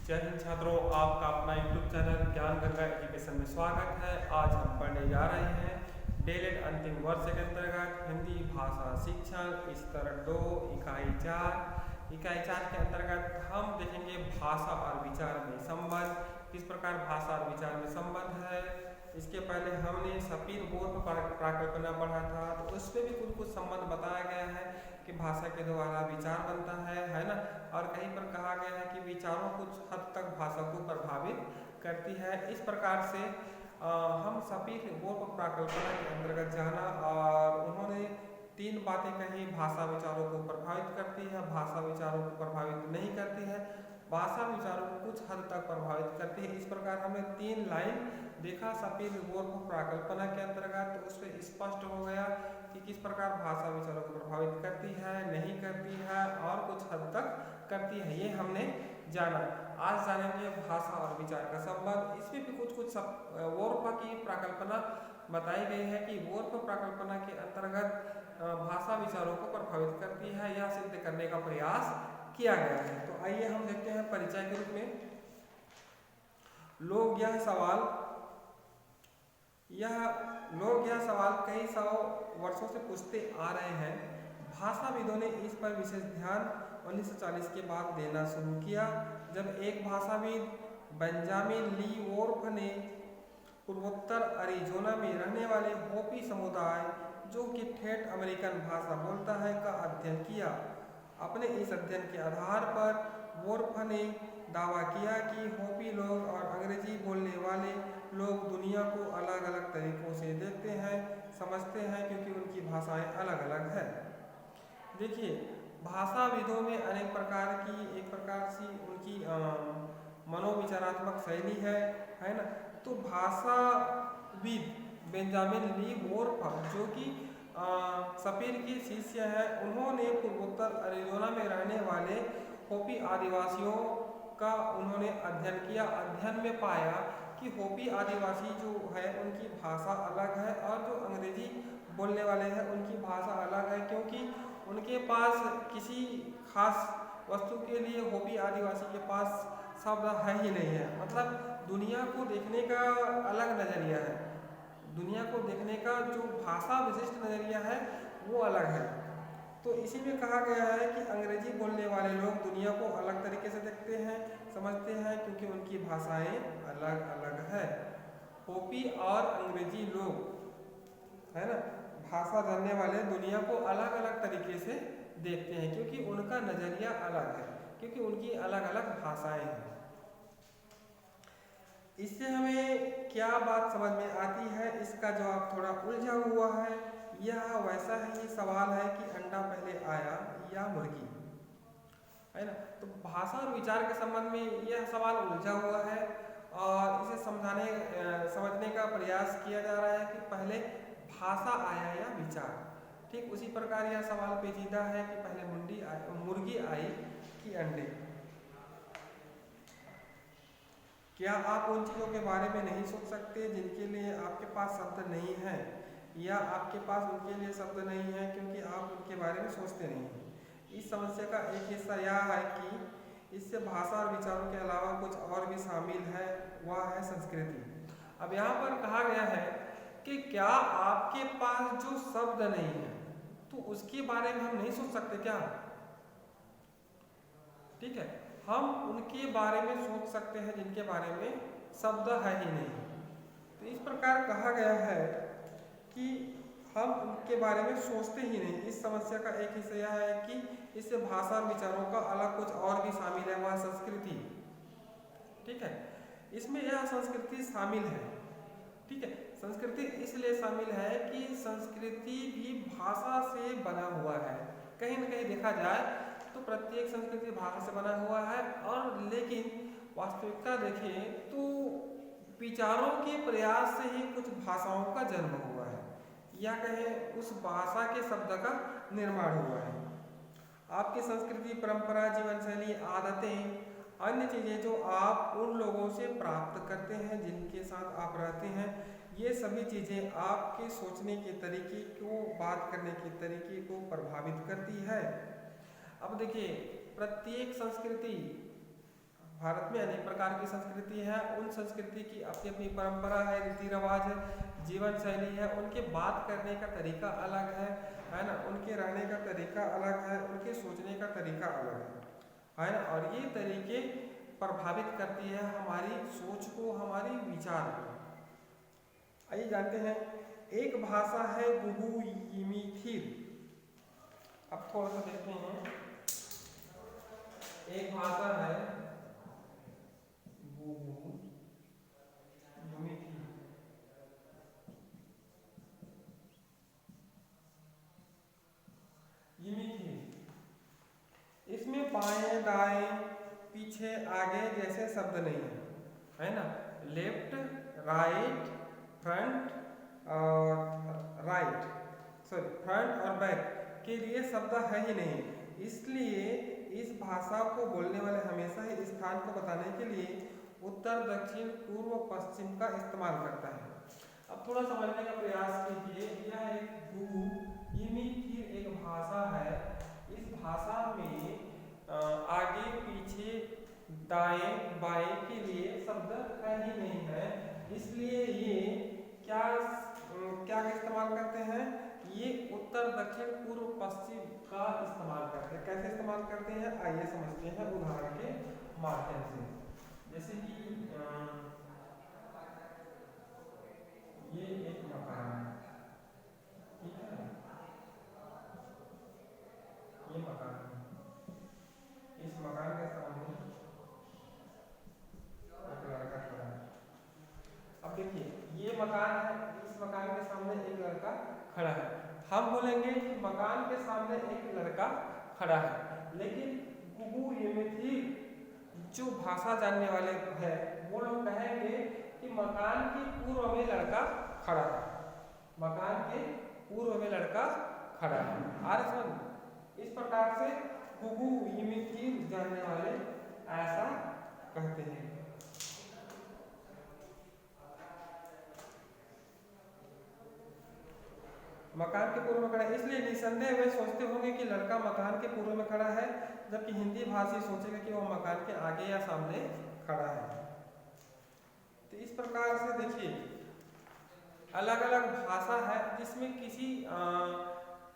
जय हिंद छात्रों, आपका अपना YouTube चैनल ज्ञान गंगा एजुकेशन में स्वागत है। आज हम पढ़ने जा रहे हैं डीएलएड अंतिम वर्ष के अंतर्गत हिंदी भाषा शिक्षण स्तर 2 इकाई 4। इकाई 4 के अंतर्गत हम देखेंगे भाषा और विचार में संबंध, किस प्रकार भाषा और विचार में संबंध है। इसके पहले हमने सपीर-वोर्फ प्राकल्पना पढ़ा था, तो उसमें भी कुछ संबंध बताया गया है कि भाषा के द्वारा विचार बनता है ना। और कहीं पर कहा गया है कि विचारों कुछ हद तक भाषा को प्रभावित करती है। इस प्रकार से हम सपीर-वोर्फ प्राकल्पना के अंतर्गत जाना और उन्होंने 3 बातें कही। भाषा विचारों को प्रभावित करती है, भाषा विचारों को प्रभावित नहीं करती है, भाषा विचारों को कुछ हद तक प्रभावित करती है। इस प्रकार हमने 3 लाइन देखा सपीर-वोर्फ प्राकल्पना के अंतर्गत, तो उससे स्पष्ट हो गया कि किस प्रकार भाषा विचारों को प्रभावित करती है, नहीं करती है और कुछ हद तक करती है, ये हमने जाना। आज जानेंगे भाषा और विचार का संबंध। इसमें भी कुछ वोर्फ की प्राकल्पना बताई गई है कि वोर्फ प्राकल्पना के अंतर्गत भाषा विचारों को प्रभावित करती है, यह सिद्ध करने का प्रयास किया गया है। तो आइए हम देखते हैं परिचय के रूप में। लोग यह सवाल कई सौ वर्षों से पूछते आ रहे हैं। भाषाविदों ने इस पर विशेष ध्यान 1940 के बाद देना शुरू किया, जब एक भाषाविद बेंजामिन ली वोर्फ ने पूर्वोत्तर अरिज़ोना में रहने वाले होपी समुदाय, जो कि ठेठ अमेरिकन भाषा बोलता है, का अध्ययन किया। अपने इस अध्ययन के आधार पर वोर्फ ने दावा किया कि होपी लोग और अंग्रेजी बोलने वाले लोग दुनिया को अलग अलग तरीकों से देखते हैं, समझते हैं, क्योंकि उनकी भाषाएं अलग अलग है। देखिए, भाषाविदों में अनेक प्रकार की एक प्रकार से उनकी मनोविचारात्मक शैली है ना। तो भाषाविद बेंजामिन ली वोर्फ, जो कि सपीर के शिष्य हैं, उन्होंने पूर्वोत्तर अरिज़ोना में रहने वाले होपी आदिवासियों का उन्होंने अध्ययन किया। अध्ययन में पाया कि होपी आदिवासी जो है उनकी भाषा अलग है और जो अंग्रेजी बोलने वाले हैं उनकी भाषा अलग है, क्योंकि उनके पास किसी खास वस्तु के लिए होपी आदिवासी के पास शब्द है ही नहीं है। मतलब दुनिया को देखने का अलग नज़रिया है, दुनिया को देखने का जो भाषा विशिष्ट नज़रिया है वो अलग है। तो इसी में कहा गया है कि अंग्रेजी बोलने वाले लोग दुनिया को अलग तरीके से देखते हैं, समझते हैं, क्योंकि उनकी भाषाएं अलग अलग है। होपी और अंग्रेजी लोग है ना, भाषा जानने वाले दुनिया को अलग अलग तरीके से देखते हैं, क्योंकि उनका नज़रिया अलग है, क्योंकि उनकी अलग अलग भाषाएं हैं। इससे हमें क्या बात समझ में आती है, इसका जवाब थोड़ा उलझा हुआ है। यह वैसा ही सवाल है कि अंडा पहले आया या मुर्गी, है ना। तो भाषा और विचार के संबंध में यह सवाल उलझा हुआ है और इसे समझने का प्रयास किया जा रहा है कि पहले भाषा आया या विचार। ठीक उसी प्रकार यह सवाल पेचीदा है कि पहले मुर्गी आई कि अंडे। क्या आप उन चीज़ों के बारे में नहीं सोच सकते जिनके लिए आपके पास शब्द नहीं है, या आपके पास उनके लिए शब्द नहीं है क्योंकि आप उनके बारे में सोचते नहीं हैं? इस समस्या का एक हिस्सा यह है कि इससे भाषा और विचारों के अलावा कुछ और भी शामिल है, वह है संस्कृति। अब यहाँ पर कहा गया है कि क्या आपके पास जो शब्द नहीं है तो उसके बारे में हम नहीं सोच सकते क्या? ठीक है, हम उनके बारे में सोच सकते हैं जिनके बारे में शब्द है ही नहीं। तो इस प्रकार कहा गया है कि हम उनके बारे में सोचते ही नहीं। इस समस्या का एक हिस्सा यह है कि इससे भाषा और विचारों का अलग कुछ और भी शामिल है, वह संस्कृति। ठीक है, इसमें यह संस्कृति शामिल है। ठीक है, संस्कृति इसलिए शामिल है कि संस्कृति भी भाषा से बना हुआ है। कहीं न कहीं देखा जाए तो प्रत्येक संस्कृति भाषा से बना हुआ है, और लेकिन वास्तविकता देखें तो विचारों के प्रयास से ही कुछ भाषाओं का जन्म हुआ है, या कहें उस भाषा के शब्द का निर्माण हुआ है। आपकी संस्कृति, परंपरा, जीवन शैली, आदतें, अन्य चीज़ें जो आप उन लोगों से प्राप्त करते हैं जिनके साथ आप रहते हैं, ये सभी चीज़ें आपके सोचने के तरीके को, बात करने के तरीके को प्रभावित करती है। अब देखिए, प्रत्येक संस्कृति भारत में अनेक प्रकार की संस्कृति है, उन संस्कृति की अपनी अपनी परंपरा है, रीति रिवाज है, जीवन शैली है, उनके बात करने का तरीका अलग है ना, उनके रहने का तरीका अलग है, उनके सोचने का तरीका अलग है ना, और ये तरीके प्रभावित करती है हमारी सोच को, हमारी विचार को। आइए जानते हैं, एक भाषा है गुगु यिमिथीर। अब थोड़ा सा देखते हैं, एक भाषा है गुगु यिमिथीर। इसमें बाएं दाएं पीछे आगे जैसे शब्द नहीं है ना, लेफ्ट राइट फ्रंट और फ्रंट और बैक के लिए शब्द है ही नहीं, इसलिए इस भाषा को बोलने वाले हमेशा ही स्थान को बताने के लिए उत्तर दक्षिण पूर्व पश्चिम का इस्तेमाल करता है। अब थोड़ा समझने का प्रयास कीजिए, यह एक गुगु यिमिथीर एक भाषा है। इस भाषा में आगे पीछे दाएं बाएं के लिए शब्द है ही नहीं है, इसलिए ये क्या क्या इस्तेमाल करते हैं, ये उत्तर दक्षिण पूर्व पश्चिम का इस्तेमाल करते हैं। कैसे इस्तेमाल करते हैं आइए समझते हैं उदाहरण के माध्यम से। जैसे कि ये एक मकान है, ठीक है, ये मकान है, इस मकान के सामने एक लड़का खड़ा है। अब देखिए ये मकान है, इस मकान के सामने एक लड़का खड़ा है। हम बोलेंगे कि मकान के सामने एक लड़का खड़ा है, लेकिन गुगु यिमिथीर जो भाषा जानने वाले हैं वो लोग कहेंगे कि मकान के पूर्व में लड़का खड़ा है, मकान के पूर्व में लड़का खड़ा है। आ रहा समझ? इस प्रकार से गुगु यिमिथीर जानने वाले ऐसा कहते हैं। मकान के पूर्व में खड़ा है, इसलिए निसंदेह वे सोचते होंगे कि लड़का मकान के पूर्व में खड़ा है, जबकि हिंदी भाषी सोचेगा कि वह मकान के आगे या सामने खड़ा है। तो इस प्रकार से देखिए अलग अलग भाषा है जिसमें किसी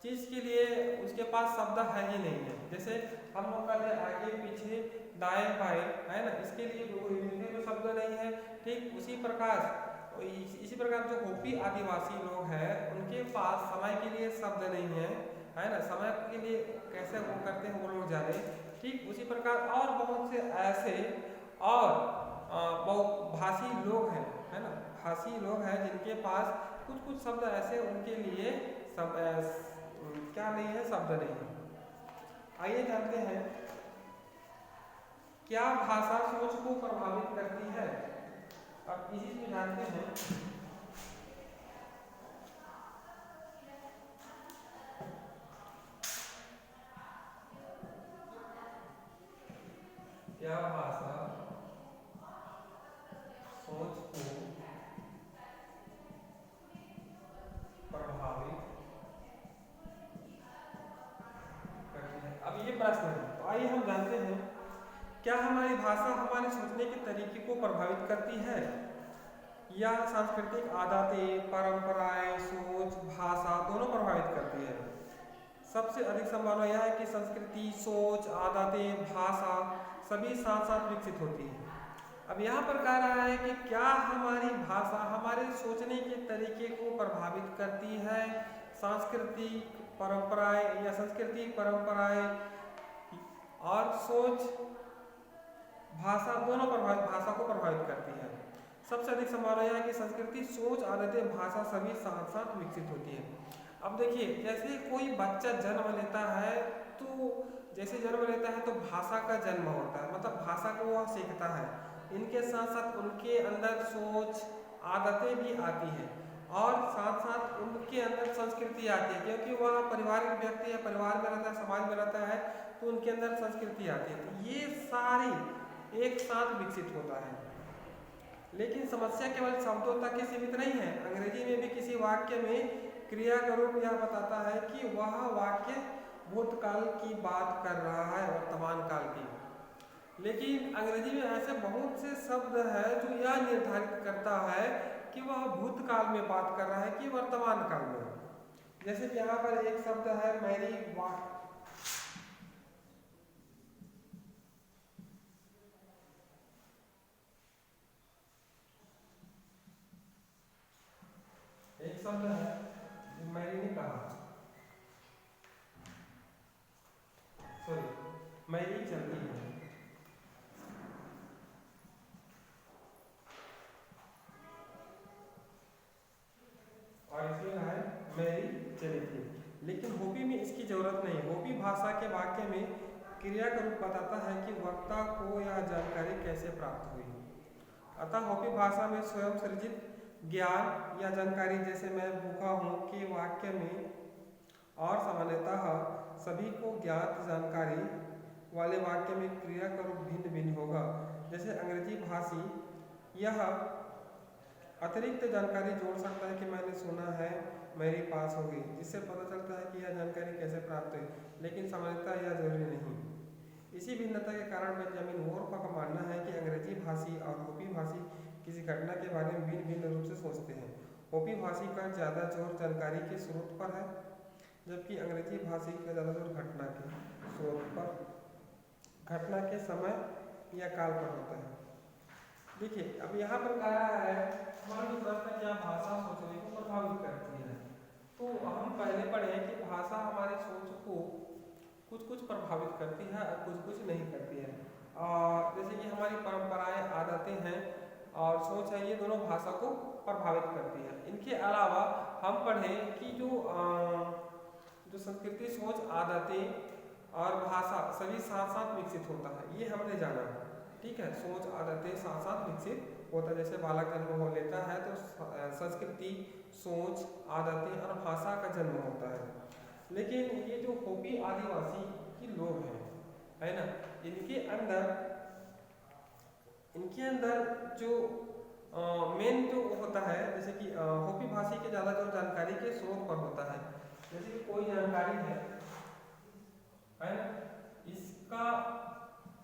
चीज के लिए उसके पास शब्द है ही नहीं है। जैसे हम लोग का आगे पीछे दाएं बाएं है ना, इसके लिए में शब्द नहीं है। ठीक इसी प्रकार जो होपी आदिवासी लोग हैं उनके पास समय के लिए शब्द नहीं है ना, समय के लिए कैसे वो करते हैं वो लोग जाने। ठीक उसी प्रकार और बहुत से ऐसे और बहुभाषी लोग हैं है ना, भाषी लोग हैं जिनके पास कुछ कुछ शब्द ऐसे उनके लिए क्या नहीं है, शब्द नहीं है। आइए जानते हैं क्या भाषा सोच को प्रभावित करती है। अब इसी में जानते हैं क्या भाषा सोच को प्रभावित करती है। अब ये प्रश्न है, तो आइए हम जानते हैं क्या हमारी भाषा हमारे सोचने के तरीके को प्रभावित करती है या सांस्कृतिक आदतें परंपराएं सोच भाषा दोनों प्रभावित करती है। सबसे अधिक संभावना यह है कि संस्कृति सोच आदतें भाषा सभी साथ साथ विकसित होती है। अब यहाँ पर कह रहा है कि क्या हमारी भाषा हमारे सोचने के तरीके को प्रभावित करती है, सांस्कृतिक परंपराएं या सांस्कृतिक परंपराएं और सोच भाषा दोनों भाषा को प्रभावित करती है। सबसे अधिक संभावना यह है कि संस्कृति सोच आदतें भाषा सभी साथ साथ विकसित होती है। अब देखिए जैसे कोई बच्चा जन्म लेता है तो जैसे जन्म लेता है तो भाषा का जन्म होता है, मतलब भाषा को वह सीखता है। इनके साथ साथ उनके अंदर सोच आदतें भी आती हैं और साथ साथ उनके अंदर संस्कृति आती है, क्योंकि वह पारिवारिक व्यक्ति है, परिवार में रहता है, समाज में रहता है, तो उनके अंदर संस्कृति आती है। तो ये सारी एक साथ विकसित होता है। लेकिन समस्या केवल शब्दों तक ही सीमित नहीं है। अंग्रेजी में भी किसी वाक्य में क्रिया का रूप यह बताता है कि वह वाक्य भूतकाल की बात कर रहा है वर्तमान काल की। लेकिन अंग्रेजी में ऐसे बहुत से शब्द है जो यह निर्धारित करता है कि वह भूतकाल में बात कर रहा है कि वर्तमान काल में। जैसे कि यहाँ पर एक शब्द है मैरी वॉक, एक शब्द है जो मैरी ने कहा, सॉरी मैरी चलती है, और इसमें है मैरी चली थी। लेकिन होपी में इसकी जरूरत नहीं। होपी भाषा के वाक्य में क्रिया का रूप बताता है कि वक्ता को यह जानकारी कैसे प्राप्त हुई। अतः होपी भाषा में स्वयं सृजित ज्ञान या जानकारी, जैसे मैं भूखा हूँ के वाक्य में, और सामान्यतः सभी को ज्ञात जानकारी वाले वाक्य में क्रिया का रूप भिन्न भिन्न होगा। जैसे अंग्रेजी भाषी यह अतिरिक्त जानकारी जोड़ सकता है कि मैंने सुना है मेरे पास होगी, जिससे पता चलता है कि यह जानकारी कैसे प्राप्त हुई, लेकिन सामान्यतः यह जरूरी नहीं। इसी भिन्नता के कारण बेंजामिन वोर्फ का मानना है कि अंग्रेजी भाषी और होपी भाषी किसी घटना के बारे में भिन्न भिन्न रूप से सोचते हैं। होपी भाषी का ज़्यादा जोर जानकारी के स्रोत पर है, जबकि अंग्रेजी भाषी का ज़्यादा जोर घटना के स्रोत पर, घटना के समय या काल पर होता है। देखिए अब यहाँ पर कहा है हमारी प्रश्न क्या भाषा सोचने को प्रभावित करती है। तो हम पहले पढ़े कि भाषा हमारी सोच को कुछ कुछ प्रभावित करती है और कुछ कुछ नहीं करती है। और जैसे कि हमारी परंपराएं, आदतें हैं और सोच है, ये दोनों भाषा को प्रभावित करती है। इनके अलावा हम पढ़ें कि जो संस्कृति, सोच, आदतें और भाषा सभी साथ साथ विकसित होता है, ये हमने जाना। ठीक है, सोच, आदतें साथ साथ विकसित होता है। जैसे बालक जन्म हो लेता है तो संस्कृति, सोच, आदतें और भाषा का जन्म होता है। लेकिन ये जो होपी आदिवासी के लोग हैं, है ना, इनके अंदर जो मेन जो होता है, जैसे कि होपी भाषी के ज़्यादा जो जानकारी के स्रोत पर होता है। जैसे कि कोई जानकारी है ना, इसका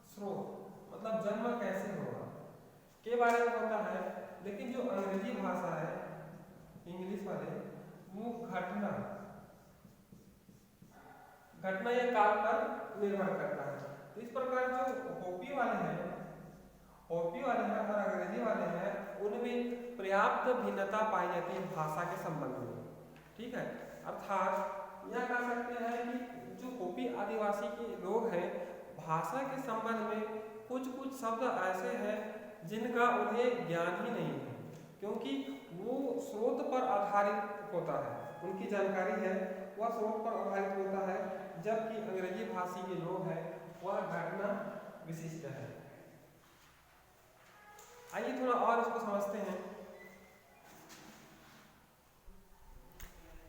स्रोत मतलब जन्म कैसे होगा के बारे में होता है। लेकिन जो अंग्रेजी भाषा है, इंग्लिश वाले, वो घटना या काल पर निर्भर करता है। तो इस प्रकार जो होपी वाले हैं और अंग्रेजी वाले हैं, उनमें पर्याप्त भिन्नता पाई जाती है भाषा के संबंध में। ठीक है, अर्थात यह कह सकते हैं कि जो होपी आदिवासी के लोग हैं, भाषा के संबंध में कुछ कुछ शब्द ऐसे हैं जिनका उन्हें ज्ञान ही नहीं है, क्योंकि वो स्रोत पर आधारित होता है। उनकी जानकारी है वह स्रोत पर आधारित होता है, जबकि अंग्रेजी भाषी के लोग हैं वह घटना विशिष्ट है। आइए थोड़ा और इसको समझते हैं।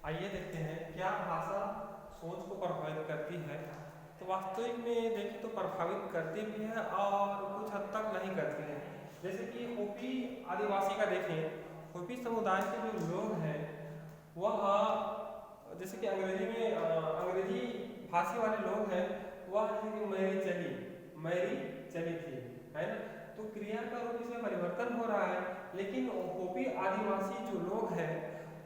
आइए देखते हैं क्या भाषा सोच को प्रभावित करती है। तो वास्तविक में देखें तो प्रभावित करती भी है और कुछ हद तक नहीं करती है। जैसे कि होपी आदिवासी का देखें, होपी समुदाय के जो लोग हैं वह, जैसे कि अंग्रेजी भाषी वाले लोग हैं, वह जैसे कि मैरी चली थी, है ना, तो क्रिया का रूप इसमें परिवर्तन हो रहा है। लेकिन होपी आदिवासी जो लोग हैं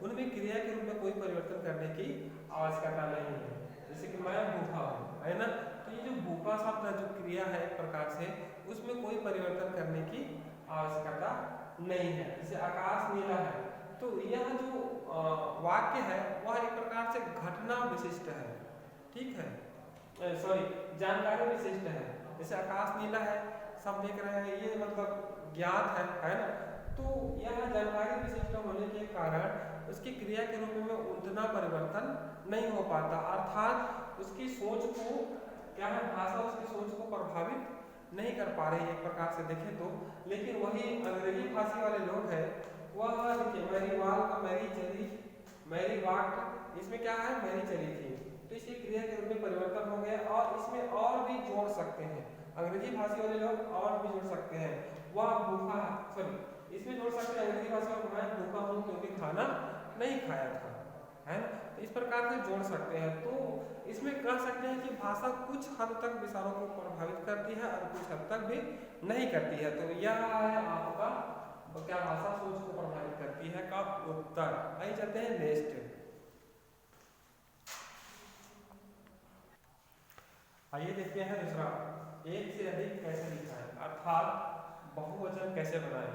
उनमें क्रिया के रूप में कोई परिवर्तन करने की आवश्यकता नहीं है। जैसे कि मैं भूखा हूँ, है ना, तो ये जो भूखा शब्द जो क्रिया है एक प्रकार से, उसमें कोई परिवर्तन करने की आवश्यकता नहीं है। जैसे आकाश नीला है, तो यह जो वाक्य है वह एक प्रकार से घटना विशिष्ट है। ठीक है, सॉरी, जानकारी विशिष्ट है। जैसे आकाश नीला है, सब देख रहे हैं, ये मतलब ज्ञात है ना, तो यह जानकारी विशिष्ट होने के कारण उसकी क्रिया के रूप में उतना परिवर्तन नहीं हो पाता। अर्थात उसकी सोच को क्या है, भाषा उसकी सोच को प्रभावित नहीं कर पा रही है एक प्रकार से देखें तो। लेकिन वही अंग्रेजी भाषी वाले लोग हैं, वह देखिए मैरी वॉक, इसमें क्या है, मैरी चली थी, तो इसकी क्रिया के रूप में परिवर्तन हो गया। और इसमें और भी जोड़ सकते हैं, अंग्रेजी भाषी वाले लोग और भी जोड़ सकते हैं, वह भूखा, सॉरी, इसमें जोड़ सकते हैं अंग्रेजी भाषा में, मैं भूखा हूँ क्योंकि खाना नहीं खाया था, है ना। तो इस प्रकार से जोड़ सकते हैं। तो इसमें कह सकते हैं कि भाषा कुछ हद तक विचारों को प्रभावित करती है और कुछ हद तक भी नहीं करती है। तो यह है आपका क्या भाषा सोच को प्रभावित करती है का उत्तर। आइए चलते हैं नेक्स्ट। आइए देखते हैं दूसरा, एक से अधिक कैसे लिखा है, अर्थात बहुवचन कैसे बनाएं।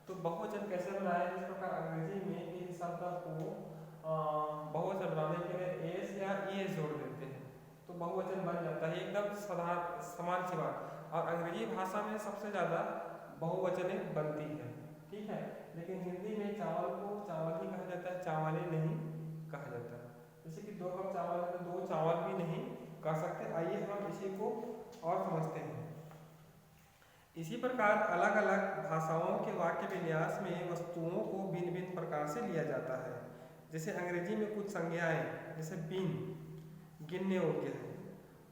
तो बहुवचन कैसे बनाएं, जिस प्रकार अंग्रेजी में इन शब्द को बहुवचन बनाने के लिए एस या ई जोड़ देते हैं तो बहुवचन बन जाता है, एकदम साधारण समान सी बात। और अंग्रेजी भाषा में सबसे ज़्यादा बहुवचनें बनती है, ठीक है। लेकिन हिंदी में चावल को चावल ही कहा जाता है, चावलें नहीं कहा जाता। जैसे कि दो कप चावल है तो दो चावल भी नहीं कह सकते। आइए हम इसी को और समझते हैं। इसी प्रकार अलग अलग भाषाओं के वाक्य विन्यास में वस्तुओं को भिन्न भिन्न प्रकार से लिया जाता है। जैसे अंग्रेजी में कुछ संज्ञाएं जैसे बिन गिनने योग्य है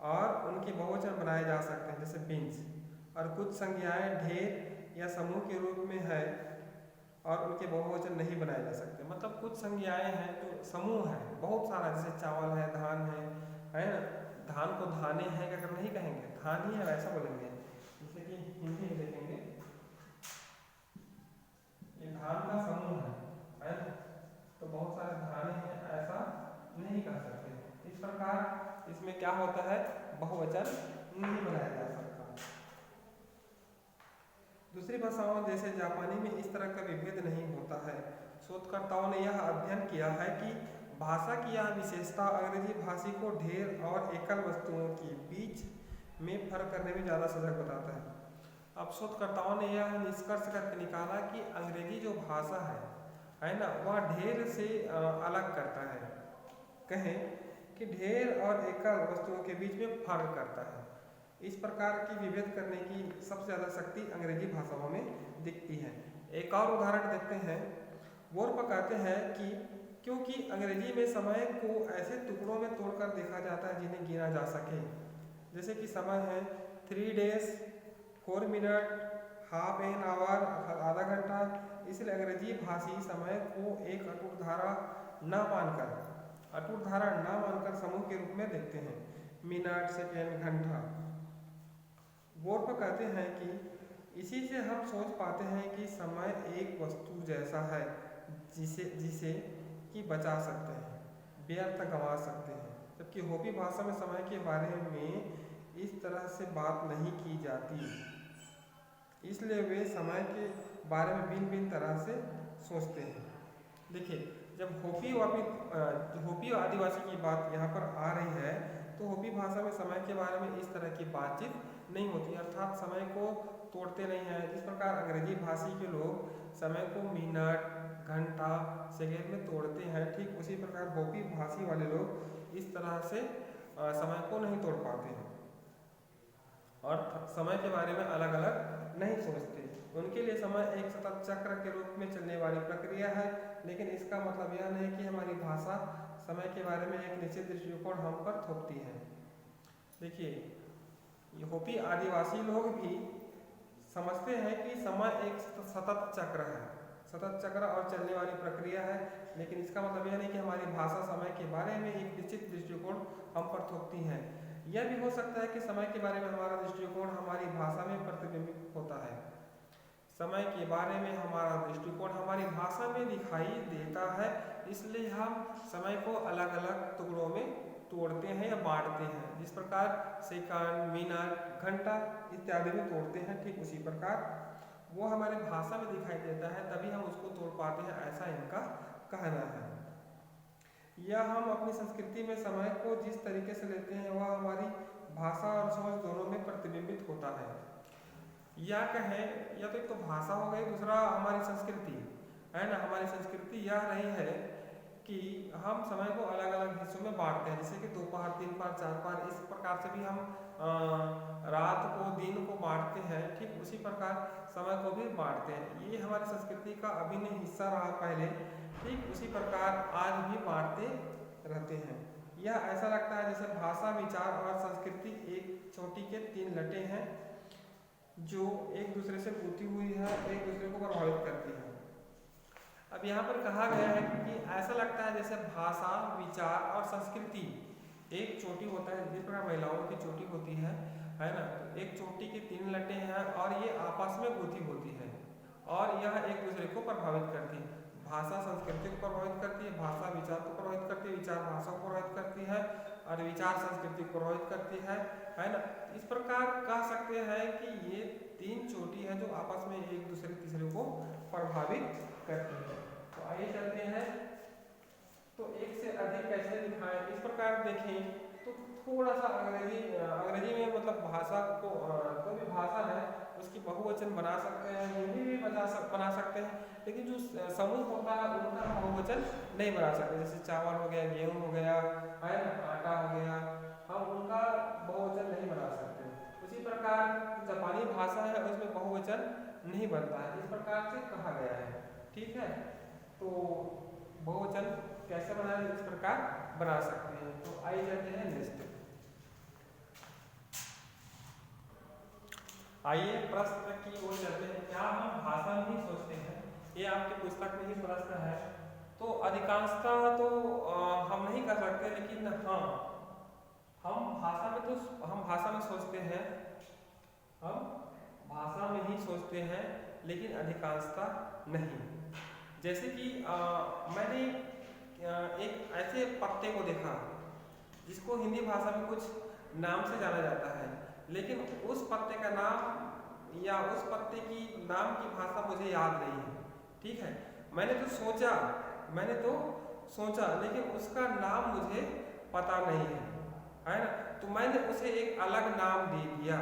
और उनके बहुवचन बनाए जा सकते हैं जैसे बिन्स, और कुछ संज्ञाएं ढेर या समूह के रूप में है और उनके बहुवचन नहीं बनाए जा सकते। मतलब कुछ संज्ञाएं हैं तो समूह है बहुत सारा, जैसे चावल है, धान है ना। धान को धाने हैं अगर नहीं कहेंगे, धान ही है वैसा बोलेंगे। जैसे कि हिंदी में देखेंगे ये धान का समूह है ना, तो बहुत सारे धाने हैं ऐसा नहीं कह सकते। इस प्रकार इसमें क्या होता है, बहुवचन नहीं बनाया जा सकता। दूसरी भाषाओं जैसे जापानी में इस तरह का विभेद नहीं होता है। शोधकर्ताओं ने यह अध्ययन किया है कि भाषा की यह विशेषता अंग्रेजी भाषी को ढेर और एकल वस्तुओं के बीच में फर्क करने में ज़्यादा सजग बताता है। अब शोधकर्ताओं ने यह निष्कर्ष करके निकाला कि अंग्रेजी जो भाषा है ना, वह ढेर से अलग करता है। कहें कि ढेर और एकल वस्तुओं के बीच में फर्क करता है। इस प्रकार की विभेद करने की सबसे ज़्यादा शक्ति अंग्रेजी भाषाओं में दिखती है। एक और उदाहरण देखते हैं। वोर्फ कहते हैं कि क्योंकि अंग्रेजी में समय को ऐसे टुकड़ों में तोड़कर देखा जाता है जिन्हें गिना जा सके। जैसे कि समय है 3 days, 4 minute, half an hour, आधा घंटा। इसलिए अंग्रेजी भाषी समय को एक अटूट धारा न मानकर समूह के रूप में देखते हैं, मिनट, सेकेंड, घंटा। वोर्फ कहते हैं कि इसी से हम सोच पाते हैं कि समय एक वस्तु जैसा है जिसे कि बचा सकते हैं, व्यर्थ गंवा सकते हैं। जबकि होपी भाषा में समय के बारे में इस तरह से बात नहीं की जाती, इसलिए वे समय के बारे में भिन्न भिन्न तरह से सोचते हैं। देखिए, जब होपी आदिवासी की बात यहाँ पर आ रही है तो होपी भाषा में समय के बारे में इस तरह की बातचीत नहीं होती, अर्थात समय को तोड़ते नहीं हैं। जिस प्रकार अंग्रेजी भाषी के लोग समय को मिनट, घंटा, सेकेंड में तोड़ते हैं, ठीक उसी प्रकार होपी भाषी वाले लोग इस तरह से समय को नहीं तोड़ पाते हैं और समय के बारे में अलग अलग नहीं सोचते। उनके लिए समय एक सतत चक्र के रूप में चलने वाली प्रक्रिया है। लेकिन इसका मतलब यह नहीं कि हमारी भाषा समय के बारे में एक निश्चित दृष्टिकोण हम पर थोपती है। देखिए, ये होपी आदिवासी लोग भी समझते हैं कि समय एक सतत चक्र है, सतत चक्र और चलने वाली प्रक्रिया है। लेकिन इसका मतलब यह नहीं कि हमारी भाषा समय के बारे में एक निश्चित दृष्टिकोण हम पर थोपती है। यह भी हो सकता है कि समय के बारे में हमारा दृष्टिकोण हमारी भाषा में प्रतिबिंबित होता है। समय के बारे में हमारा दृष्टिकोण हमारी भाषा में दिखाई देता है, इसलिए हम समय को अलग अलग टुकड़ों में तोड़ते हैं या बांटते हैं। जिस प्रकार सेकंड, मिनट, घंटा इत्यादि में तोड़ते हैं, ठीक उसी प्रकार वो हमारे भाषा में दिखाई देता है, तभी हम उसको तोड़ पाते हैं, ऐसा इनका कहना है। या हम अपनी संस्कृति में समय को जिस तरीके से लेते हैं वह हमारी भाषा और सोच दोनों में प्रतिबिंबित होता है। या कहें, या तो एक तो भाषा हो गई, दूसरा हमारी संस्कृति है ना। हमारी संस्कृति यह रही है कि हम समय को अलग अलग हिस्सों में बांटते हैं, जैसे कि 2 पहर, 3 पहर, 4 पहर, इस प्रकार से भी हम रात को, दिन को बांटते हैं, ठीक उसी प्रकार समय को भी बांटते हैं। ये हमारी संस्कृति का अभिन्न हिस्सा रहा पहले, ठीक उसी प्रकार आज भी बांटते रहते हैं। यह ऐसा लगता है जैसे भाषा, विचार और संस्कृति एक चोटी के 3 लटे हैं जो एक दूसरे से गुथी हुई है, एक दूसरे को प्रभावित करती है। अब यहाँ पर कहा गया है कि ऐसा लगता है जैसे भाषा, विचार और संस्कृति एक चोटी होता है, जिस प्रकार महिलाओं की चोटी होती है ना, तो एक चोटी की 3 लटें हैं और ये आपस में गुथी होती है और यह एक दूसरे को प्रभावित करती है। भाषा संस्कृति को प्रभावित करती है, भाषा विचार को प्रभावित करती है, विचार भाषा को प्रभावित करती है और विचार संस्कृति को प्रभावित करती है ना। इस प्रकार कह सकते हैं कि ये 3 चोटी है जो आपस में एक दूसरे तीसरे को प्रभावित करती है। तो आइए चलते हैं, तो एक से अधिक कैसे दिखाएं, इस प्रकार देखें तो थोड़ा सा अंग्रेजी में मतलब भाषा को कोई भी भाषा है उसकी बहुवचन बना सकते हैं, हिंदी भी बना सकते हैं, लेकिन जो समूह होता है उनका बहुवचन नहीं बना सकते। जैसे चावल हो गया, गेहूँ हो गया, है ना, आटा हो गया, हम उनका बहुवचन नहीं बना सकते। उसी प्रकार जापानी भाषा है उसमें बहुवचन नहीं बनता है, इस प्रकार से कहा गया है। ठीक है, तो बहुवचन कैसे बनाए, इस प्रकार बना सकते हैं। तो आइए जाते हैं नेक्स्ट। आइए प्रश्न की ओर चलते हैं। क्या हम भाषा में ही सोचते हैं? ये आपके पुस्तक में ही प्रश्न है। तो अधिकांशतः तो हम नहीं कर सकते, लेकिन हाँ हम भाषा में सोचते हैं, हम भाषा में ही सोचते हैं, लेकिन अधिकांशतः नहीं। जैसे कि मैंने एक ऐसे पत्ते को देखा जिसको हिंदी भाषा में कुछ नाम से जाना जाता है, लेकिन उस पत्ते का नाम या उस पत्ते की नाम की भाषा मुझे याद नहीं है। ठीक है, मैंने तो सोचा लेकिन उसका नाम मुझे पता नहीं है ना, तो मैंने उसे एक अलग नाम दे दिया।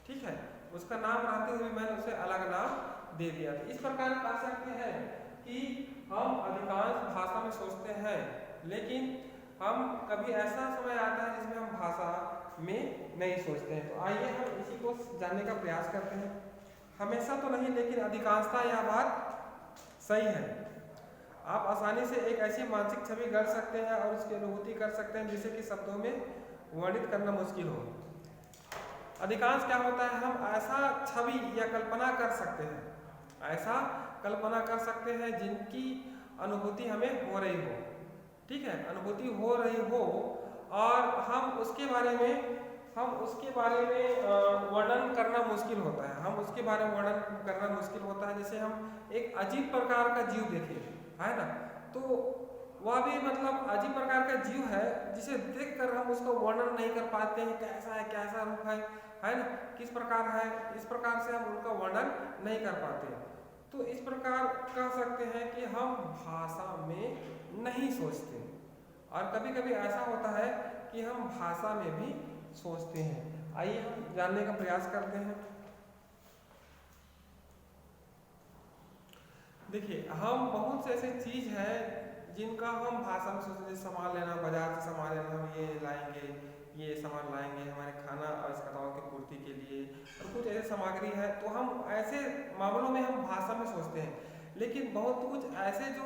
ठीक है, उसका नाम रहते हुए मैंने उसे अलग नाम दे दिया। तो इस प्रकार कह सकते हैं कि हम अधिकांश भाषा में सोचते हैं, लेकिन हम कभी ऐसा समय आता है जिसमें हम भाषा में नहीं सोचते हैं। तो आइए हम इसी को जानने का प्रयास करते हैं। हमेशा तो नहीं, लेकिन अधिकांशतः यह बात सही है। आप आसानी से एक ऐसी मानसिक छवि गढ़ सकते हैं और उसकी अनुभूति कर सकते हैं जिसे कि शब्दों में वर्णित करना मुश्किल हो। अधिकांश क्या होता है, हम ऐसा छवि या कल्पना कर सकते हैं, ऐसा कल्पना कर सकते हैं जिनकी अनुभूति हमें हो रही हो। ठीक है, अनुभूति हो रही हो और हम उसके बारे में वर्णन करना मुश्किल होता है, हम उसके बारे में वर्णन करना मुश्किल होता है। जैसे हम एक अजीब प्रकार का जीव देखें, है ना, तो वह भी मतलब अजीब प्रकार का जीव है जिसे देखकर हम उसको वर्णन नहीं कर पाते हैं, कैसा है, कैसा रूप है ना, किस प्रकार है, इस प्रकार से हम उनका वर्णन नहीं कर पाते। तो इस प्रकार कह सकते हैं कि हम भाषा में नहीं सोचते, और कभी कभी ऐसा होता है कि हम भाषा में भी सोचते हैं। आइए हम जानने का प्रयास करते हैं। देखिए, हम बहुत से ऐसे चीज है जिनका हम भाषा में सोचते हैं। सामान लेना, बाजार से सामान लेना, हम ये लाएंगे, ये सामान लाएंगे हमारे खाना आवश्यकताओं की पूर्ति के लिए, और कुछ ऐसे सामग्री है, तो हम ऐसे मामलों में हम भाषा में सोचते हैं। लेकिन बहुत कुछ ऐसे जो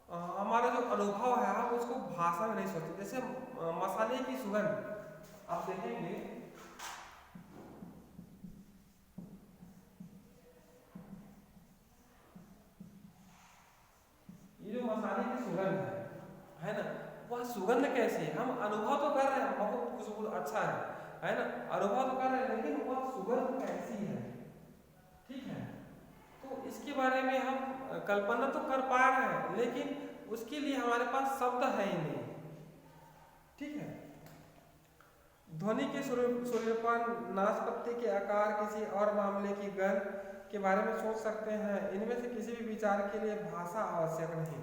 हमारा जो अनुभव है हम उसको भाषा में नहीं सोचते। जैसे मसाले की सुगंध, आप देखेंगे ये जो मसाले की सुगंध है ना, वह सुगंध कैसी है, हम अनुभव तो कर रहे हैं, बहुत खुशबू अच्छा है ना, अनुभव तो कर रहे हैं, लेकिन वह सुगंध कैसी है। ठीक है, तो इसके बारे में हम कल्पना तो कर पा रहे हैं, लेकिन उसके लिए हमारे पास शब्द है ही नहीं। ठीक है, ध्वनि के सुरीलापन, नाशपत्ती के आकार, किसी और मामले की गंध के बारे में सोच सकते हैं। इनमें से किसी भी विचार के लिए भाषा आवश्यक नहीं।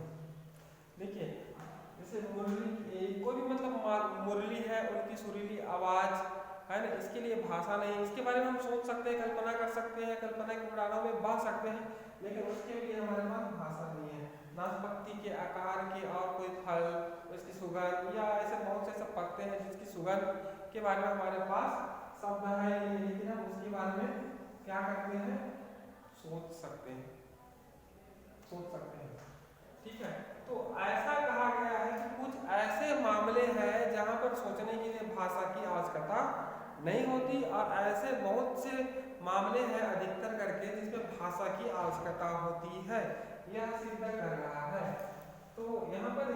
देखिए, जैसे मुरली, कोई भी मतलब मुरली है, उनकी सुरीली आवाज है ना, इसके लिए भाषा नहीं। इसके बारे में हम सोच सकते हैं, कल्पना कर सकते हैं, कल्पना के उड़ानों में बह सकते हैं, लेकिन उसके लिए हमारे पास भाषा नहीं है। नाशपत्ती के आकार के और कोई फल, उसकी सुगंध, या ऐसे बहुत से सब पत्ते हैं जिसकी सुगंध के बारे में हमारे पास शब्द है, लेकिन हम उसके बारे में क्या करते हैं, सोच सकते हैं। ठीक है, तो ऐसा कहा गया है कि कुछ ऐसे मामले हैं जहां पर सोचने के लिए भाषा की आवश्यकता नहीं होती, और ऐसे बहुत से मामले हैं अधिकतर करके जिसमें भाषा की आवश्यकता होती है, यह सिद्ध कर रहा है। तो यहाँ पर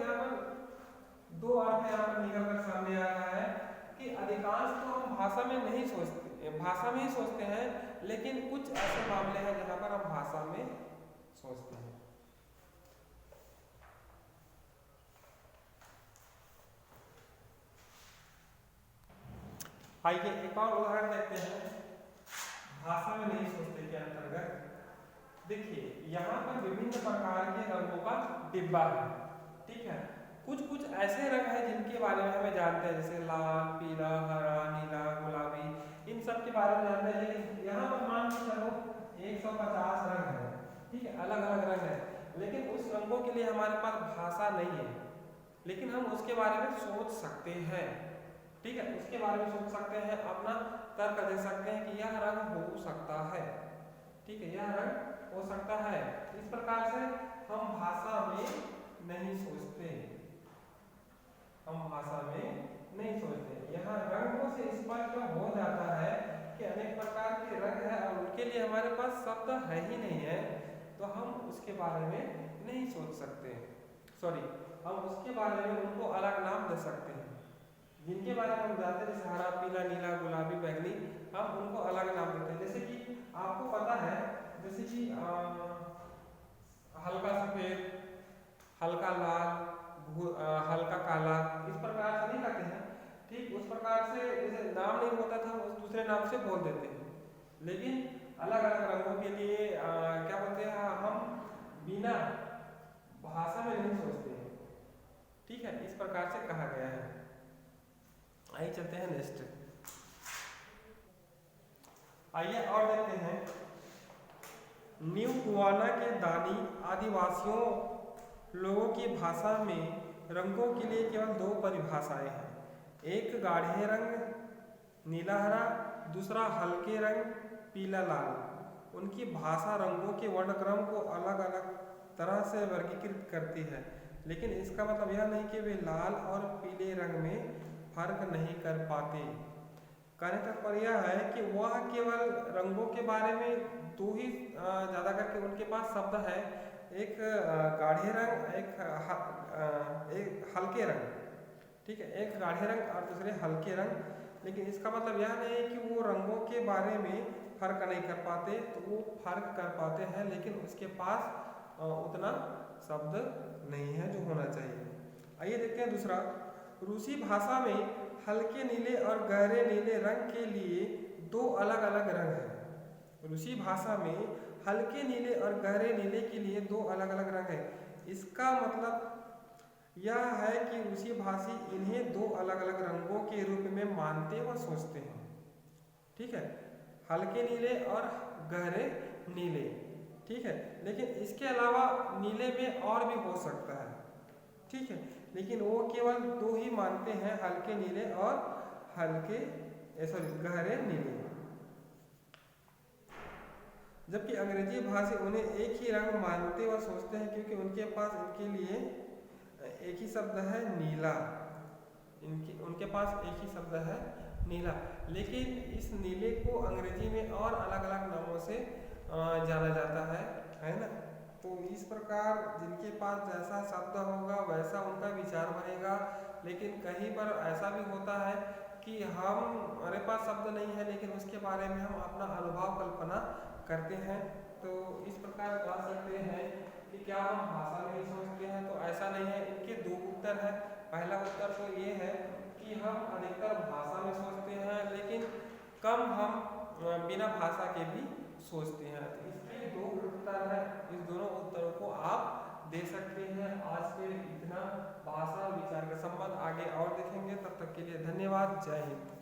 दो अर्थ यहाँ पर निकल कर सामने आ रहा है कि अधिकांश तो हम भाषा में नहीं सोचते, भाषा में ही सोचते हैं, लेकिन कुछ ऐसे मामले हैं जहाँ पर हम भाषा में सोचते हैं। आइए एक और उदाहरण देखते हैं भाषा में नहीं सोचते के अंतर्गत। देखिए यहाँ पर विभिन्न प्रकार के रंगों का डिब्बा है, ठीक है। कुछ ऐसे रंग हैं जिनके बारे में हमें जानते हैं, जैसे लाल, पीला, हरा, नीला, गुलाबी, इन सब के बारे में जानते हैं। लेकिन यहाँ पर मान के चलो 150 रंग है, ठीक है, अलग अलग रंग है, लेकिन उस रंगों के लिए हमारे पास भाषा नहीं है, लेकिन हम उसके बारे में सोच सकते हैं, ठीक है, उसके बारे में सोच सकते हैं, अपना तर्क दे सकते हैं कि यह रंग हो सकता है, ठीक है, यह रंग हो सकता है। इस प्रकार से हम भाषा में नहीं सोचते, हम भाषा में नहीं सोचते। यहाँ रंगों से स्पष्ट हो जाता है कि अनेक प्रकार के रंग हैं और उनके लिए हमारे पास शब्द है ही नहीं है, तो हम उसके बारे में नहीं सोच सकते, हम उसके बारे में उनको अलग नाम दे सकते हैं। जिनके बारे में हम जानते हैं जैसे हरा, पीला, नीला, गुलाबी, बैंगनी, हम उनको अलग नाम देते हैं। जैसे कि आपको पता है, जैसे कि हल्का सफेद, हल्का लाल, हल्का काला, इस प्रकार से नहीं करते हैं, ठीक उस प्रकार से जैसे नाम नहीं होता था उस दूसरे नाम से बोल देते हैं, लेकिन अलग अलग रंगों के लिए क्या बोलते हैं, हम बिना भाषा में नहीं सोचते हैं, ठीक है, इस प्रकार से कहा गया है। आइए चलते हैं नेक्स्ट, आइए और देखते हैं। न्यू गुआना के दानी आदिवासियों लोगों की भाषा में रंगों के लिए केवल दो परिभाषाएं हैं, एक गाढ़े रंग नीला हरा, दूसरा हल्के रंग पीला लाल। उनकी भाषा रंगों के वर्णक्रम को अलग अलग तरह से वर्गीकृत करती है, लेकिन इसका मतलब यह नहीं कि वे लाल और पीले रंग में फर्क नहीं कर पाते। कहने का तात्पर्य यह है कि वह केवल रंगों के बारे में दो ही ज़्यादा करके उनके पास शब्द है, एक गाढ़े रंग, एक हल्के रंग, ठीक है, एक गाढ़े रंग और दूसरे हल्के रंग, लेकिन इसका मतलब यह नहीं है कि वो रंगों के बारे में फर्क नहीं कर पाते, तो वो फर्क कर पाते हैं, लेकिन उसके पास उतना शब्द नहीं है जो होना चाहिए। आइए देखते हैं दूसरा। रूसी भाषा में हल्के नीले और गहरे नीले रंग के लिए दो अलग अलग रंग हैं। रूसी भाषा में हल्के नीले और गहरे नीले के लिए दो अलग अलग रंग हैं। इसका मतलब यह है कि रूसी भाषी इन्हें दो अलग अलग रंगों के रूप में मानते व सोचते हैं, ठीक है, हल्के नीले और गहरे नीले, ठीक है, लेकिन इसके अलावा नीले में और भी हो सकता है, ठीक है, लेकिन वो केवल दो ही मानते हैं, हल्के नीले और गहरे नीले। जबकि अंग्रेजी भाषी उन्हें एक ही रंग मानते व सोचते हैं, क्योंकि उनके पास इनके लिए एक ही शब्द है नीला, उनके पास एक ही शब्द है नीला, लेकिन इस नीले को अंग्रेजी में और अलग अलग नामों से जाना जाता है ना। तो इस प्रकार जिनके पास जैसा शब्द होगा वैसा उनका विचार बनेगा, लेकिन कहीं पर ऐसा भी होता है कि हमारे पास शब्द नहीं है, लेकिन उसके बारे में हम अपना अनुभव कल्पना करते हैं। तो इस प्रकार कह सकते हैं कि क्या हम भाषा में ही सोचते हैं, तो ऐसा नहीं है। इनके दो उत्तर है। पहला उत्तर तो ये है कि हम अधिकतर भाषा में सोचते हैं, लेकिन कम हम बिना भाषा के भी सोचते हैं। तो इसके दो उत्तर है, इस दोनों उत्तरों को आप दे सकते हैं। आज के इतना भाषा विचार का संबंध आगे और देखेंगे, तब तक के लिए धन्यवाद। जय हिंद।